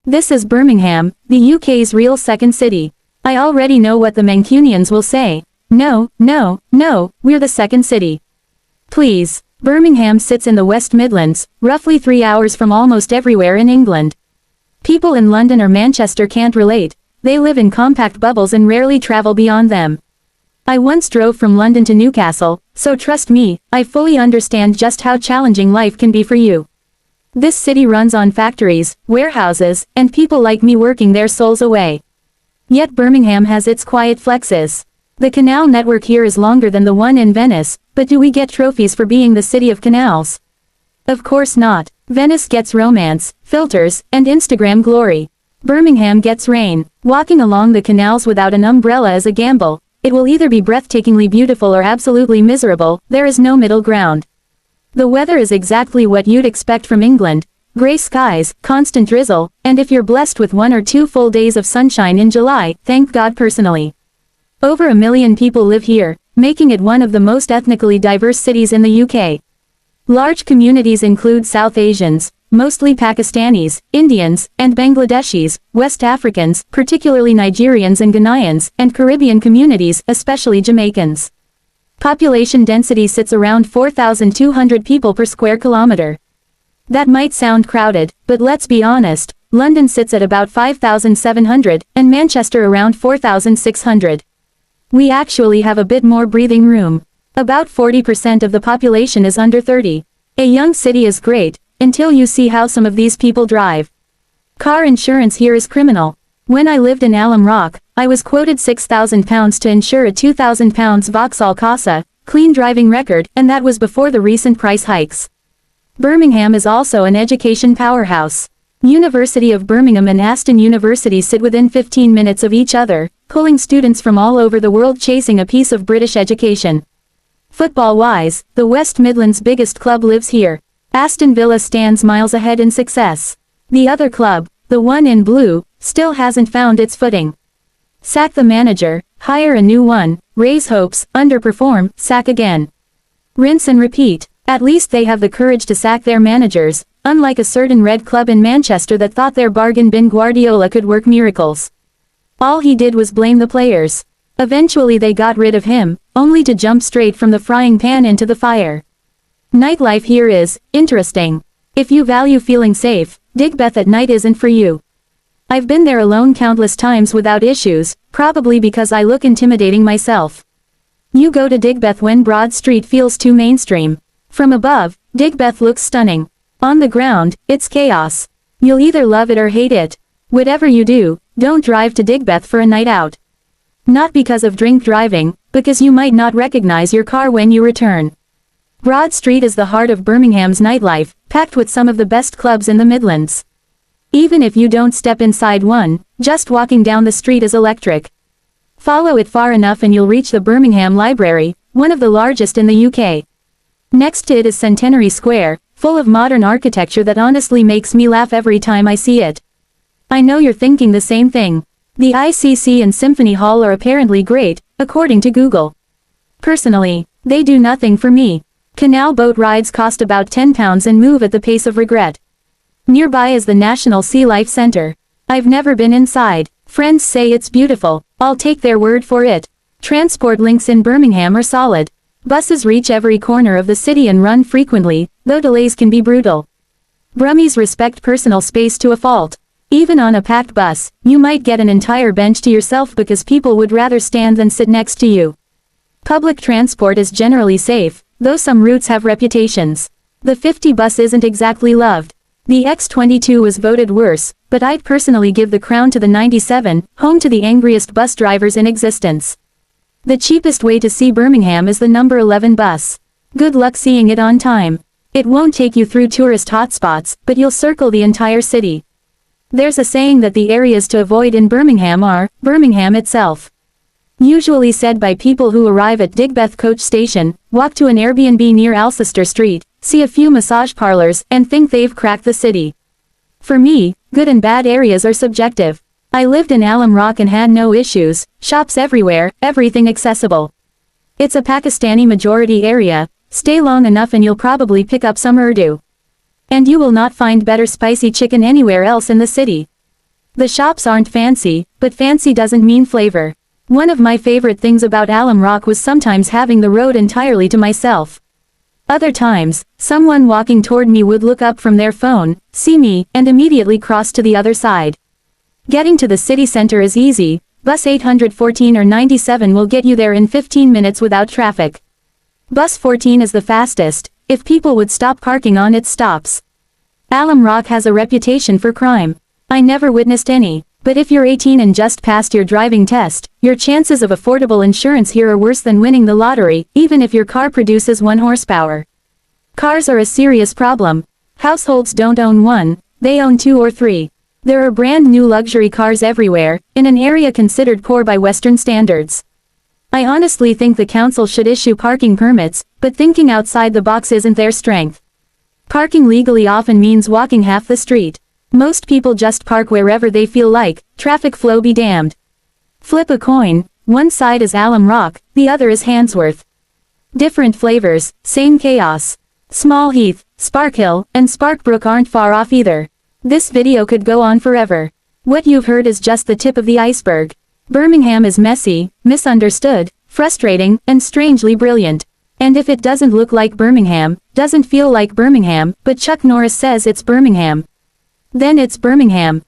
This is Birmingham, the UK's real second city. I already know what the Mancunians will say. No, no, no, we're the second city. Please. Birmingham sits in the West Midlands, roughly 3 hours from almost everywhere in England. People in London or Manchester can't relate. They live in compact bubbles and rarely travel beyond them. I once drove from London to Newcastle, so trust me, I fully understand just how challenging life can be for you. This city runs on factories, warehouses, and people like me working their souls away. Yet Birmingham has its quiet flexes. The canal network here is longer than the one in Venice, but do we get trophies for being the city of canals? Of course not. Venice gets romance, filters, and Instagram glory. Birmingham gets rain. Walking along the canals without an umbrella is a gamble. It will either be breathtakingly beautiful or absolutely miserable, there is no middle ground. The weather is exactly what you'd expect from England. Grey skies, constant drizzle, and if you're blessed with 1 or 2 full days of sunshine in July, thank God personally. Over 1 million people live here, making it one of the most ethnically diverse cities in the UK. Large communities include South Asians, mostly Pakistanis, Indians, and Bangladeshis, West Africans, particularly Nigerians and Ghanaians, and Caribbean communities, especially Jamaicans. Population density sits around 4,200 people per square kilometer. That might sound crowded, but let's be honest, London sits at about 5,700, and Manchester around 4,600. We actually have a bit more breathing room. About 40% of the population is under 30. A young city is great, until you see how some of these people drive. Car insurance here is criminal. When I lived in Alum Rock, I was quoted £6,000 to insure a £2,000 Vauxhall Corsa, clean driving record, and that was before the recent price hikes. Birmingham is also an education powerhouse. University of Birmingham and Aston University sit within 15 minutes of each other, pulling students from all over the world chasing a piece of British education. Football-wise, the West Midlands' biggest club lives here. Aston Villa stands miles ahead in success. The other club, the one in blue, still hasn't found its footing. Sack the manager, hire a new one, raise hopes, underperform, sack again. Rinse and repeat. At least they have the courage to sack their managers, unlike a certain red club in Manchester that thought their bargain bin Guardiola could work miracles. All he did was blame the players. Eventually they got rid of him, only to jump straight from the frying pan into the fire. Nightlife here is interesting. If you value feeling safe, Digbeth at night isn't for you. I've been there alone countless times without issues, probably because I look intimidating myself. You go to Digbeth when Broad Street feels too mainstream. From above, Digbeth looks stunning. On the ground, it's chaos. You'll either love it or hate it. Whatever you do, don't drive to Digbeth for a night out. Not because of drink driving, because you might not recognize your car when you return. Broad Street is the heart of Birmingham's nightlife, packed with some of the best clubs in the Midlands. Even if you don't step inside one, just walking down the street is electric. Follow it far enough and you'll reach the Birmingham Library, one of the largest in the UK. Next to it is Centenary Square, full of modern architecture that honestly makes me laugh every time I see it. I know you're thinking the same thing. The ICC and Symphony Hall are apparently great, according to Google. Personally, they do nothing for me. Canal boat rides cost about £10 and move at the pace of regret. Nearby is the National Sea Life Centre. I've never been inside. Friends say it's beautiful. I'll take their word for it. Transport links in Birmingham are solid. Buses reach every corner of the city and run frequently, though delays can be brutal. Brummies respect personal space to a fault. Even on a packed bus, you might get an entire bench to yourself because people would rather stand than sit next to you. Public transport is generally safe, though some routes have reputations. The 50 bus isn't exactly loved. The X22 was voted worse, but I'd personally give the crown to the 97, home to the angriest bus drivers in existence. The cheapest way to see Birmingham is the number 11 bus. Good luck seeing it on time. It won't take you through tourist hotspots, but you'll circle the entire city. There's a saying that the areas to avoid in Birmingham are Birmingham itself. Usually said by people who arrive at Digbeth coach station, walk to an Airbnb near Alcester Street, see a few massage parlors, and think they've cracked the city. For me, good and bad areas are subjective. I lived in Alum Rock and had no issues, shops everywhere, everything accessible. It's a Pakistani majority area, stay long enough and you'll probably pick up some Urdu. And you will not find better spicy chicken anywhere else in the city. The shops aren't fancy, but fancy doesn't mean flavor. One of my favorite things about Alum Rock was sometimes having the road entirely to myself. Other times, someone walking toward me would look up from their phone, see me, and immediately cross to the other side. Getting to the city center is easy. Bus 814 or 97 will get you there in 15 minutes without traffic. Bus 14 is the fastest, if people would stop parking on its stops. Alum Rock has a reputation for crime. I never witnessed any, but if you're 18 and just passed your driving test, your chances of affordable insurance here are worse than winning the lottery, even if your car produces 1 horsepower. Cars are a serious problem. Households don't own one, they own 2 or 3. There are brand new luxury cars everywhere, in an area considered poor by Western standards. I honestly think the council should issue parking permits, but thinking outside the box isn't their strength. Parking legally often means walking half the street. Most people just park wherever they feel like, traffic flow be damned. Flip a coin, one side is Alum Rock, the other is Handsworth. Different flavors, same chaos. Small Heath, Sparkhill, and Sparkbrook aren't far off either. This video could go on forever. What you've heard is just the tip of the iceberg. Birmingham is messy, misunderstood, frustrating, and strangely brilliant. And if it doesn't look like Birmingham, doesn't feel like Birmingham, but Chuck Norris says it's Birmingham, then it's Birmingham.